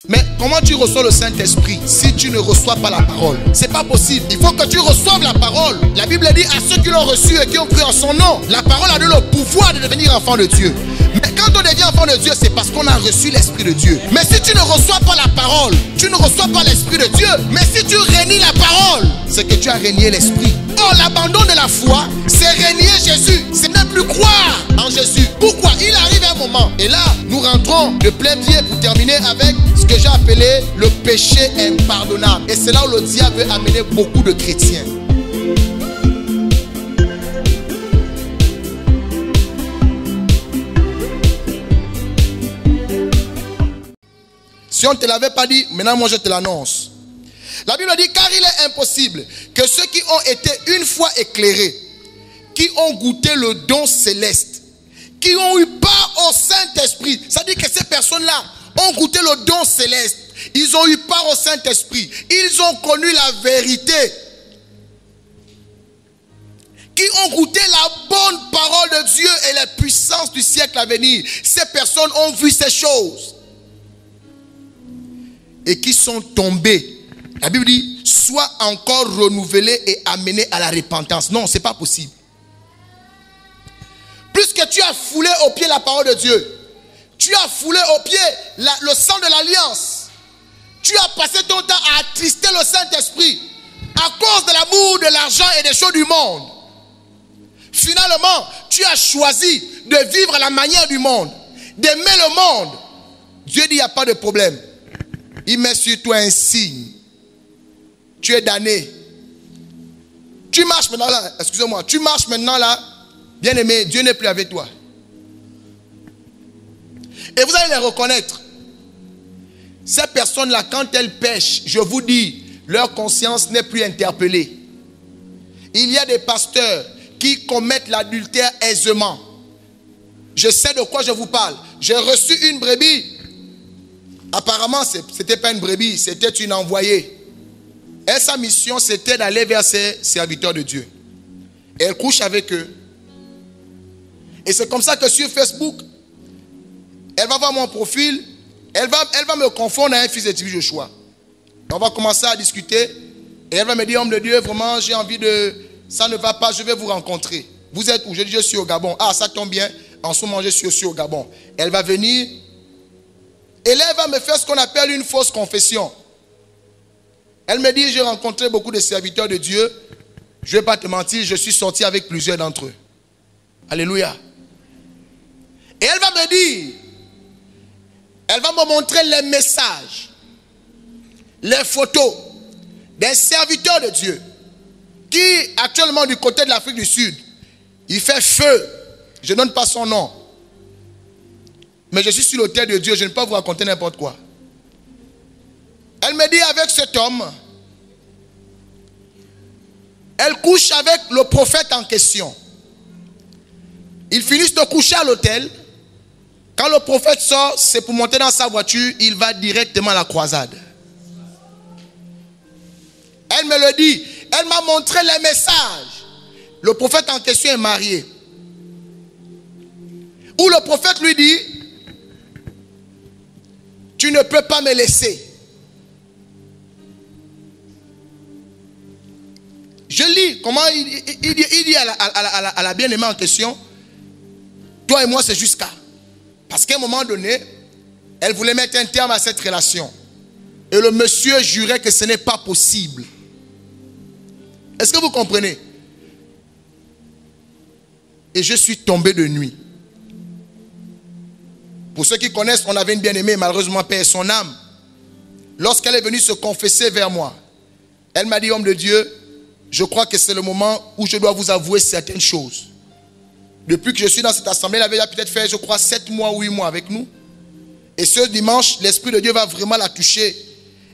Mais comment tu reçois le Saint-Esprit si tu ne reçois pas la parole? C'est pas possible. Il faut que tu reçoives la parole. La Bible dit à ceux qui l'ont reçu et qui ont cru en son nom, la parole a donné le pouvoir de devenir enfant de Dieu. Mais quand on devient enfant de Dieu, c'est parce qu'on a reçu l'Esprit de Dieu. Mais si tu ne reçois pas la parole, tu ne reçois pas l'Esprit de Dieu. Mais si tu renies la parole, c'est que tu as renié l'Esprit. Or, l'abandon de la foi, c'est renier Jésus. C'est ne plus croire en Jésus. Pourquoi? Il arrive un moment. Et là, nous rentrons de plein pied pour terminer avec ce que j'ai appelé le péché impardonnable. Et c'est là où le diable veut amener beaucoup de chrétiens. Si on ne te l'avait pas dit, maintenant moi je te l'annonce. La Bible dit, car il est impossible que ceux qui ont été une fois éclairés, qui ont goûté le don céleste, qui ont eu part au Saint-Esprit, ça dit que ces personnes-là ont goûté le don céleste, ils ont eu part au Saint-Esprit, ils ont connu la vérité, qui ont goûté la bonne parole de Dieu et la puissance du siècle à venir. Ces personnes ont vu ces choses et qui sont tombés. La Bible dit, soient encore renouvelés et amenés à la repentance. Non, ce n'est pas possible. Puisque tu as foulé au pied la parole de Dieu, tu as foulé au pied le sang de l'alliance, tu as passé ton temps à attrister le Saint-Esprit à cause de l'amour, de l'argent et des choses du monde. Finalement, tu as choisi de vivre à la manière du monde, d'aimer le monde. Dieu dit, il n'y a pas de problème. Il met sur toi un signe. Tu es damné. Tu marches maintenant là, excusez-moi, tu marches maintenant là, bien aimé, Dieu n'est plus avec toi. Et vous allez les reconnaître. Ces personnes-là, quand elles pêchent, je vous dis, leur conscience n'est plus interpellée. Il y a des pasteurs qui commettent l'adultère aisément. Je sais de quoi je vous parle. J'ai reçu une brebis. Apparemment, ce n'était pas une brebis, c'était une envoyée. Et sa mission, c'était d'aller vers ses serviteurs de Dieu. Et elle couche avec eux. Et c'est comme ça que sur Facebook, elle va voir mon profil, elle va me confondre à un fils de Tibi Joshua. On va commencer à discuter. Et elle va me dire, homme de Dieu, vraiment, j'ai envie de... Ça ne va pas, je vais vous rencontrer. Vous êtes où? Je dis, je suis au Gabon. Ah, ça tombe bien. En ce moment, je suis aussi au Gabon. Elle va venir. Et là, elle va me faire ce qu'on appelle une fausse confession. Elle me dit, j'ai rencontré beaucoup de serviteurs de Dieu. Je ne vais pas te mentir, je suis sorti avec plusieurs d'entre eux. Alléluia. Et elle va me dire, elle va me montrer les messages, les photos des serviteurs de Dieu qui, actuellement du côté de l'Afrique du Sud, il fait feu. Je ne donne pas son nom. Mais je suis sur l'autel de Dieu, je ne peux pas vous raconter n'importe quoi. Elle me dit, avec cet homme, elle couche avec le prophète en question. Ils finissent de coucher à l'hôtel. Quand le prophète sort, c'est pour monter dans sa voiture, il va directement à la croisade. Elle me le dit, elle m'a montré les messages. Le prophète en question est marié. Où le prophète lui dit, tu ne peux pas me laisser. Je lis comment il dit à la bien-aimée en question, toi et moi c'est jusqu'à. Parce qu'à un moment donné, elle voulait mettre un terme à cette relation. Et le monsieur jurait que ce n'est pas possible. Est-ce que vous comprenez? Et je suis tombé de nuit. Pour ceux qui connaissent, on avait une bien-aimée, malheureusement, paix son âme. Lorsqu'elle est venue se confesser vers moi, elle m'a dit, homme de Dieu, je crois que c'est le moment où je dois vous avouer certaines choses. Depuis que je suis dans cette assemblée, elle avait peut-être fait, je crois, 7 mois ou 8 mois avec nous. Et ce dimanche, l'Esprit de Dieu va vraiment la toucher.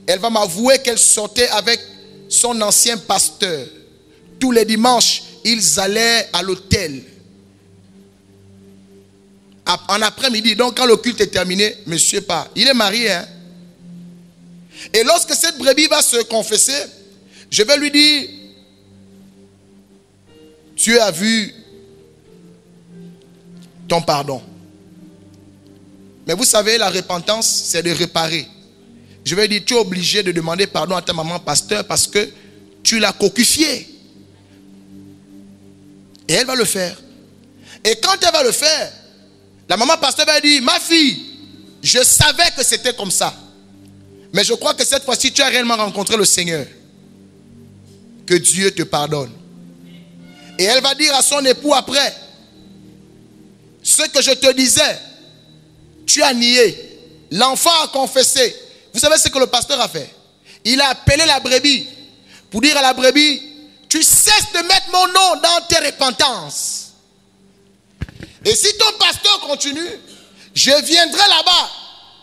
Elle va m'avouer qu'elle sortait avec son ancien pasteur. Tous les dimanches, ils allaient à l'hôtel. En après-midi, donc quand le culte est terminé, monsieur part. Il est marié, hein. Et lorsque cette brebis va se confesser, je vais lui dire, Dieu a vu ton pardon. Mais vous savez, la repentance, c'est de réparer. je vais dire, tu es obligé de demander pardon à ta maman pasteur parce que tu l'as coquifiée. Et elle va le faire. Et quand elle va le faire, la maman pasteur va dire, ma fille, je savais que c'était comme ça. Mais je crois que cette fois-ci, tu as réellement rencontré le Seigneur. Que Dieu te pardonne. Et elle va dire à son époux après, ce que je te disais, tu as nié. L'enfant a confessé. Vous savez ce que le pasteur a fait? Il a appelé la brebis pour dire à la brebis, tu cesses de mettre mon nom dans tes repentances. Et si ton pasteur continue, je viendrai là-bas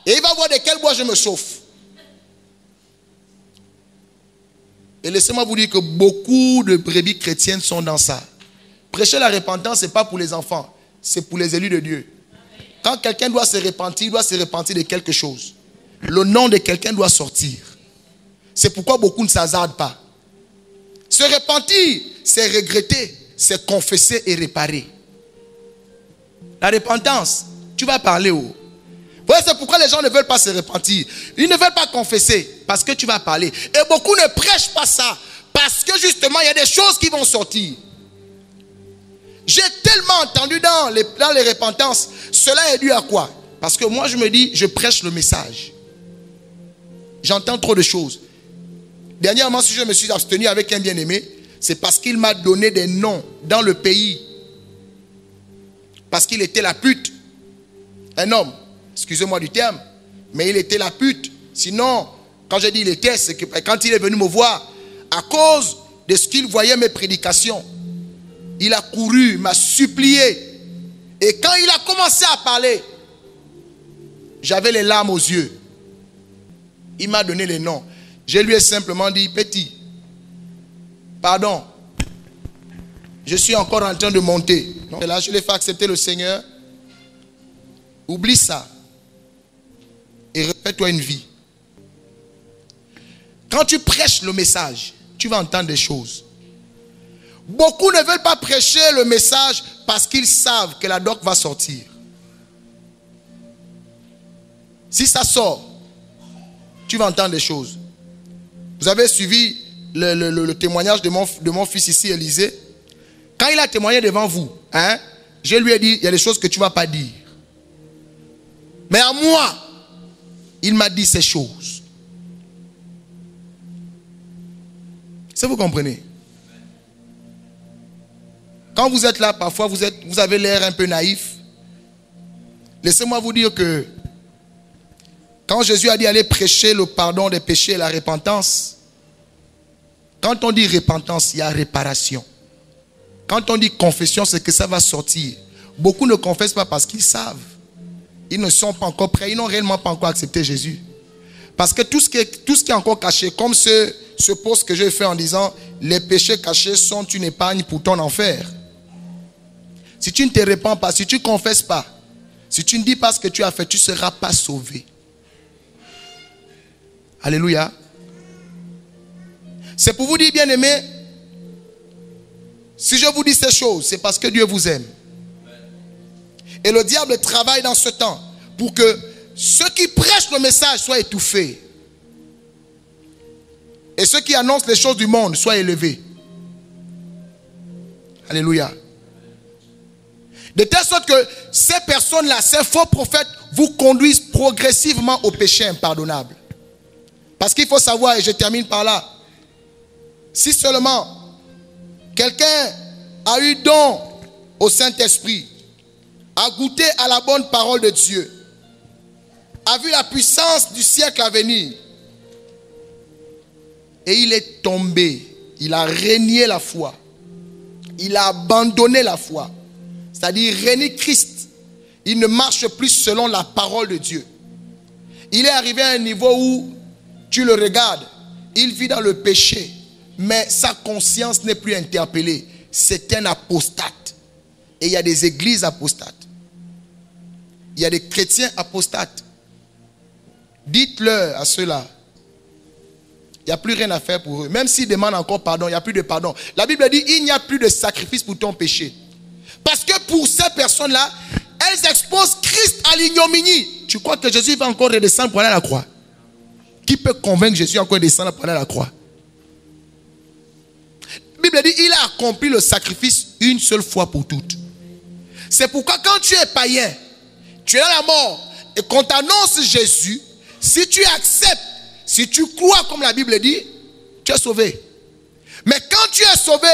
et il va voir de quel bois je me chauffe. Et laissez-moi vous dire que beaucoup de brebis chrétiennes sont dans ça. Prêcher la repentance, ce n'est pas pour les enfants, c'est pour les élus de Dieu. Quand quelqu'un doit se repentir, il doit se repentir de quelque chose. Le nom de quelqu'un doit sortir. C'est pourquoi beaucoup ne s'hasardent pas. Se repentir, c'est regretter, c'est confesser et réparer. La repentance, tu vas parler haut. Ouais, c'est pourquoi les gens ne veulent pas se repentir. Ils ne veulent pas confesser parce que tu vas parler. Et beaucoup ne prêchent pas ça parce que justement, il y a des choses qui vont sortir. J'ai tellement entendu dans les repentances, cela est dû à quoi? Parce que moi, je me dis, je prêche le message. J'entends trop de choses. Dernièrement, si je me suis abstenu avec un bien-aimé, c'est parce qu'il m'a donné des noms dans le pays. Parce qu'il était la pute. Un homme. Excusez-moi du terme, mais il était la pute. Sinon, quand je dis il était, c'est que quand il est venu me voir, à cause de ce qu'il voyait mes prédications, il a couru, m'a supplié. Et quand il a commencé à parler, j'avais les larmes aux yeux. Il m'a donné les noms. Je lui ai simplement dit, petit, pardon, je suis encore en train de monter. Et là, je l'ai fait accepter le Seigneur. Oublie ça. Et répète-toi une vie. Quand tu prêches le message, tu vas entendre des choses. Beaucoup ne veulent pas prêcher le message parce qu'ils savent que la doc va sortir. Si ça sort, tu vas entendre des choses. Vous avez suivi le témoignage de mon fils ici, Élisée. Quand il a témoigné devant vous, je lui ai dit, il y a des choses que tu ne vas pas dire. Mais à moi, il m'a dit ces choses. Ça, vous comprenez? Quand vous êtes là, parfois vous avez l'air un peu naïf. Laissez-moi vous dire que quand Jésus a dit aller prêcher le pardon des péchés et la repentance, quand on dit repentance, il y a réparation. Quand on dit confession, c'est que ça va sortir. Beaucoup ne confessent pas parce qu'ils savent. Ils ne sont pas encore prêts. Ils n'ont réellement pas encore accepté Jésus. Parce que tout ce qui est encore caché, comme ce post que j'ai fait en disant, les péchés cachés sont une épargne pour ton enfer. Si tu ne te répands pas, si tu ne confesses pas, si tu ne dis pas ce que tu as fait, tu ne seras pas sauvé. Alléluia. C'est pour vous dire, bien aimé, si je vous dis ces choses, c'est parce que Dieu vous aime. Et le diable travaille dans ce temps pour que ceux qui prêchent le message soient étouffés. Et ceux qui annoncent les choses du monde soient élevés. Alléluia. De telle sorte que ces personnes-là, ces faux prophètes, vous conduisent progressivement au péché impardonnable. Parce qu'il faut savoir, et je termine par là, si seulement quelqu'un a eu don au Saint-Esprit, a goûté à la bonne parole de Dieu, a vu la puissance du siècle à venir, et il est tombé, il a renié la foi, il a abandonné la foi, c'est-à-dire renié Christ, il ne marche plus selon la parole de Dieu. Il est arrivé à un niveau où tu le regardes, il vit dans le péché, mais sa conscience n'est plus interpellée. C'est un apostate. Et il y a des églises apostates. Il y a des chrétiens apostates. Dites-leur à ceux-là, il n'y a plus rien à faire pour eux. Même s'ils demandent encore pardon, il n'y a plus de pardon. La Bible dit, il n'y a plus de sacrifice pour ton péché. Parce que pour ces personnes-là, elles exposent Christ à l'ignominie. Tu crois que Jésus va encore redescendre pour aller à la croix? qui peut convaincre Jésus encore de descendre pendant la croix? La Bible dit, il a accompli le sacrifice une seule fois pour toutes. C'est pourquoi quand tu es païen, tu es dans la mort, et qu'on t'annonce Jésus, si tu acceptes, si tu crois comme la Bible dit, tu es sauvé. Mais quand tu es sauvé,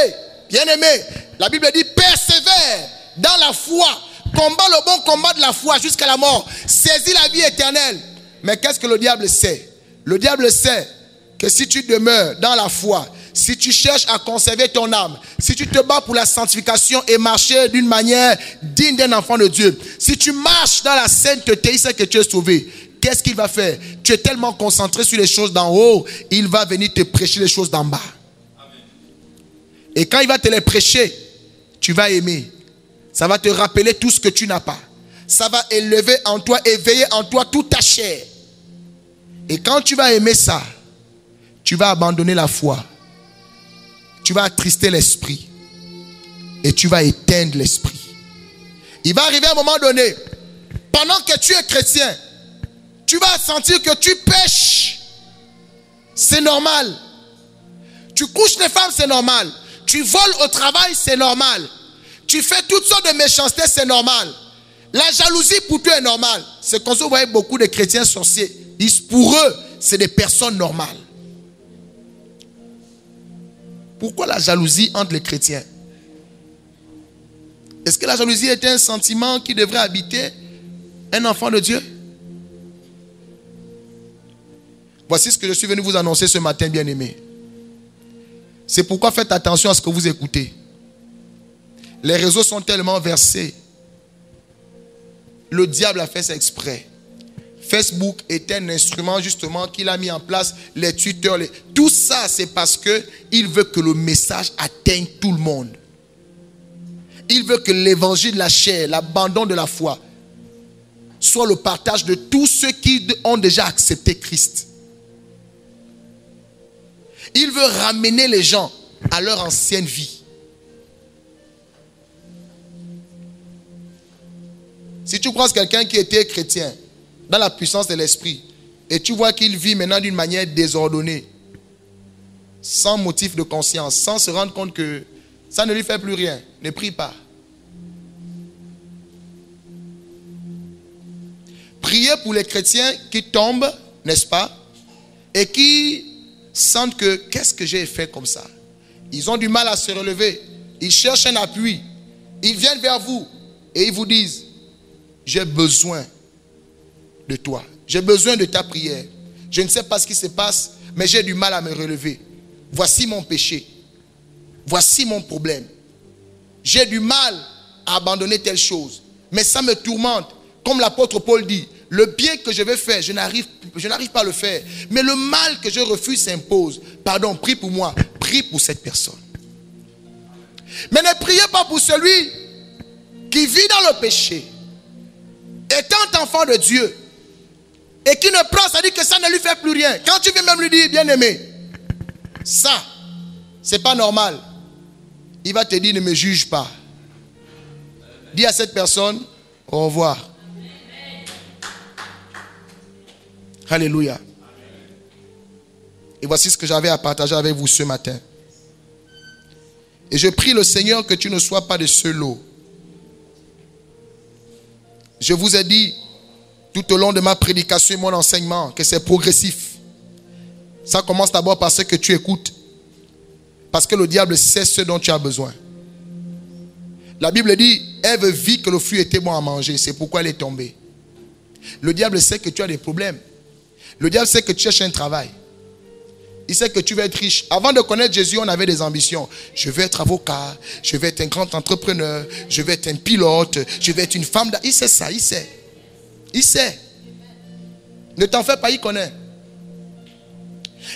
bien-aimé, la Bible dit, persévère dans la foi, combat le bon combat de la foi jusqu'à la mort, saisis la vie éternelle. Mais qu'est-ce que le diable sait? Le diable sait que si tu demeures dans la foi, si tu cherches à conserver ton âme, si tu te bats pour la sanctification et marcher d'une manière digne d'un enfant de Dieu, si tu marches dans la sainteté, il sait que tu es sauvé. Qu'est-ce qu'il va faire? Tu es tellement concentré sur les choses d'en haut, il va venir te prêcher les choses d'en bas. Amen. Et quand il va te les prêcher, tu vas aimer. Ça va te rappeler tout ce que tu n'as pas. Ça va élever en toi, éveiller en toi toute ta chair. Et quand tu vas aimer ça, tu vas abandonner la foi. Tu vas attrister l'esprit. Et tu vas éteindre l'esprit. Il va arriver un moment donné, pendant que tu es chrétien, tu vas sentir que tu pêches. C'est normal. Tu couches les femmes, c'est normal. Tu voles au travail, c'est normal. Tu fais toutes sortes de méchancetés, c'est normal. La jalousie pour toi est normale. C'est comme ça que vous voyez beaucoup de chrétiens sorciers. Pour eux, c'est des personnes normales. Pourquoi la jalousie entre les chrétiens? Est-ce que la jalousie est un sentiment qui devrait habiter un enfant de Dieu? Voici ce que je suis venu vous annoncer ce matin, bien-aimés. C'est pourquoi faites attention à ce que vous écoutez. Les réseaux sont tellement versés. Le diable a fait ça exprès. Facebook est un instrument justement qu'il a mis en place, les Twitter, tout ça c'est parce qu'il veut que le message atteigne tout le monde. Il veut que l'évangile de la chair, l'abandon de la foi, soit le partage de tous ceux qui ont déjà accepté Christ. Il veut ramener les gens à leur ancienne vie. Si tu croises quelqu'un qui était chrétien, dans la puissance de l'esprit, et tu vois qu'il vit maintenant d'une manière désordonnée, sans motif de conscience, sans se rendre compte que ça ne lui fait plus rien, ne prie pas. Priez pour les chrétiens qui tombent, n'est-ce pas, et qui sentent que qu'est-ce que j'ai fait comme ça? Ils ont du mal à se relever, ils cherchent un appui, ils viennent vers vous et ils vous disent, j'ai besoin de toi. J'ai besoin de ta prière. Je ne sais pas ce qui se passe, mais j'ai du mal à me relever. Voici mon péché. Voici mon problème. J'ai du mal à abandonner telle chose. Mais ça me tourmente. Comme l'apôtre Paul dit, le bien que je vais faire, je n'arrive pas à le faire. Mais le mal que je refuse s'impose. Pardon, prie pour moi. Prie pour cette personne. Mais ne priez pas pour celui qui vit dans le péché. Étant enfant de Dieu et qui ne prend, ça dit que ça ne lui fait plus rien. Quand tu viens même lui dire, bien-aimé, ça, c'est pas normal, il va te dire, ne me juge pas. Dis à cette personne, au revoir. Alléluia. Et voici ce que j'avais à partager avec vous ce matin. Et je prie le Seigneur que tu ne sois pas de ce lot. Je vous ai dit tout au long de ma prédication et mon enseignement que c'est progressif. Ça commence d'abord par ce que tu écoutes. Parce que le diable sait ce dont tu as besoin. La Bible dit, Ève vit que le fruit était bon à manger. C'est pourquoi elle est tombée. Le diable sait que tu as des problèmes. Le diable sait que tu cherches un travail. Il sait que tu veux être riche. Avant de connaître Jésus, on avait des ambitions. Je veux être avocat. Je veux être un grand entrepreneur. Je veux être un pilote. Je veux être une femme. Il sait ça, il sait. Il sait. Ne t'en fais pas, il connaît.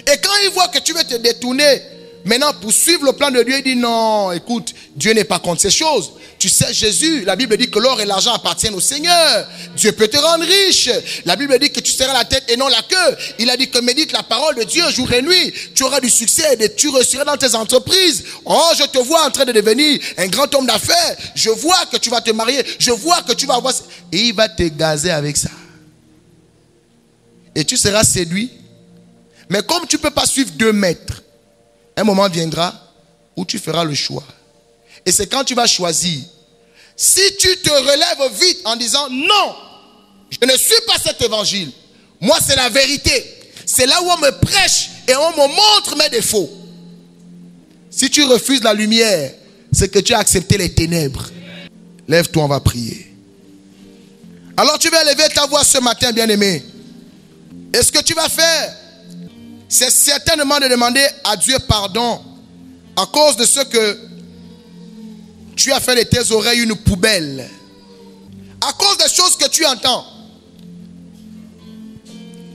Et quand il voit que tu veux te détourner, maintenant pour suivre le plan de Dieu, il dit non, écoute, Dieu n'est pas contre ces choses. Tu sais, Jésus, la Bible dit que l'or et l'argent appartiennent au Seigneur. Dieu peut te rendre riche. La Bible dit que tu seras la tête et non la queue. Il a dit que médite la parole de Dieu jour et nuit. Tu auras du succès et tu réussiras dans tes entreprises. Oh, je te vois en train de devenir un grand homme d'affaires. Je vois que tu vas te marier. Je vois que tu vas avoir... Et il va te gazer avec ça. Et tu seras séduit Mais comme tu ne peux pas suivre 2 maîtres, un moment viendra où tu feras le choix. Et c'est quand tu vas choisir. Si tu te relèves vite en disant non, je ne suis pas cet évangile. Moi, c'est la vérité. C'est là où on me prêche et on me montre mes défauts. Si tu refuses la lumière, c'est que tu as accepté les ténèbres. Lève-toi, on va prier. Alors tu vas lever ta voix ce matin, bien-aimé. Et ce que tu vas faire, c'est certainement de demander à Dieu pardon à cause de ce que tu as fait de tes oreilles une poubelle. À cause des choses que tu entends.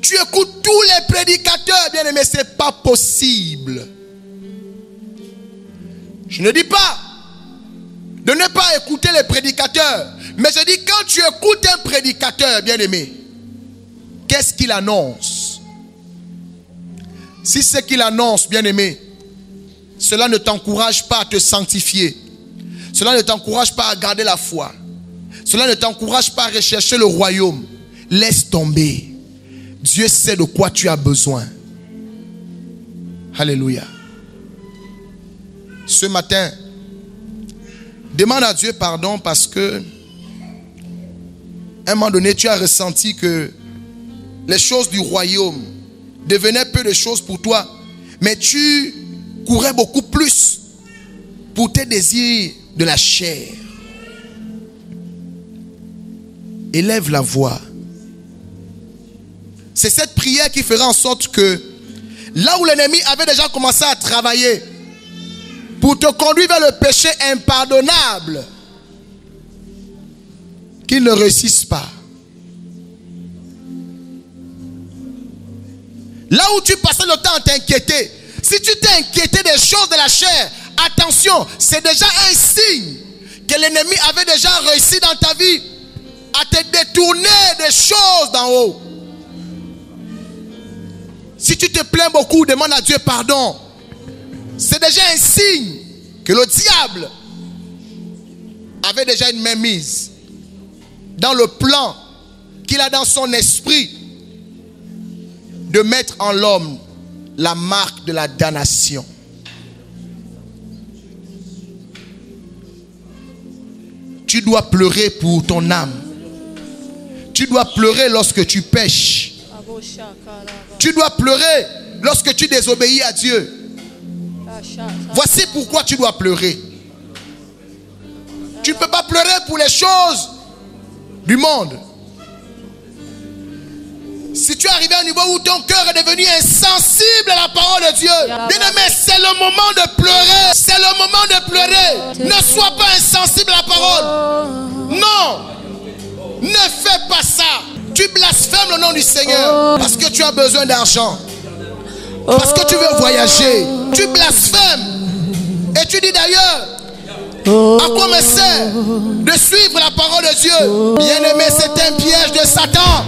Tu écoutes tous les prédicateurs, bien-aimé, ce n'est pas possible. Je ne dis pas de ne pas écouter les prédicateurs. Mais je dis, quand tu écoutes un prédicateur, bien-aimé, qu'est-ce qu'il annonce? Si ce qu'il annonce, bien-aimé, cela ne t'encourage pas à te sanctifier. Cela ne t'encourage pas à garder la foi. Cela ne t'encourage pas à rechercher le royaume. Laisse tomber. Dieu sait de quoi tu as besoin. Alléluia. Ce matin, demande à Dieu pardon parce que à un moment donné, tu as ressenti que les choses du royaume devenaient peu de choses pour toi. Mais tu courais beaucoup plus pour tes désirs de la chair. Élève la voix. C'est cette prière qui fera en sorte que là où l'ennemi avait déjà commencé à travailler pour te conduire vers le péché impardonnable, qu'il ne réussisse pas. Là où tu passais le temps à t'inquiéter, si tu t'es inquiété des choses de la chair, attention, c'est déjà un signe que l'ennemi avait déjà réussi dans ta vie à te détourner des choses d'en haut. Si tu te plains beaucoup, demande à Dieu pardon. C'est déjà un signe que le diable avait déjà une mainmise dans le plan qu'il a dans son esprit de mettre en l'homme la marque de la damnation. Tu dois pleurer pour ton âme. Tu dois pleurer lorsque tu pèches. Tu dois pleurer lorsque tu désobéis à Dieu. Voici pourquoi tu dois pleurer. Tu ne peux pas pleurer pour les choses du monde. Si tu es arrivé à un niveau où ton cœur est devenu insensible à la parole de Dieu, bien-aimé, c'est le moment de pleurer. C'est le moment de pleurer. Ne sois pas insensible à la parole. Non. Ne fais pas ça. Tu blasphèmes le nom du Seigneur parce que tu as besoin d'argent. Parce que tu veux voyager. Tu blasphèmes. Et tu dis d'ailleurs, à quoi me sert de suivre la parole de Dieu? Bien-aimé, c'est un piège de Satan.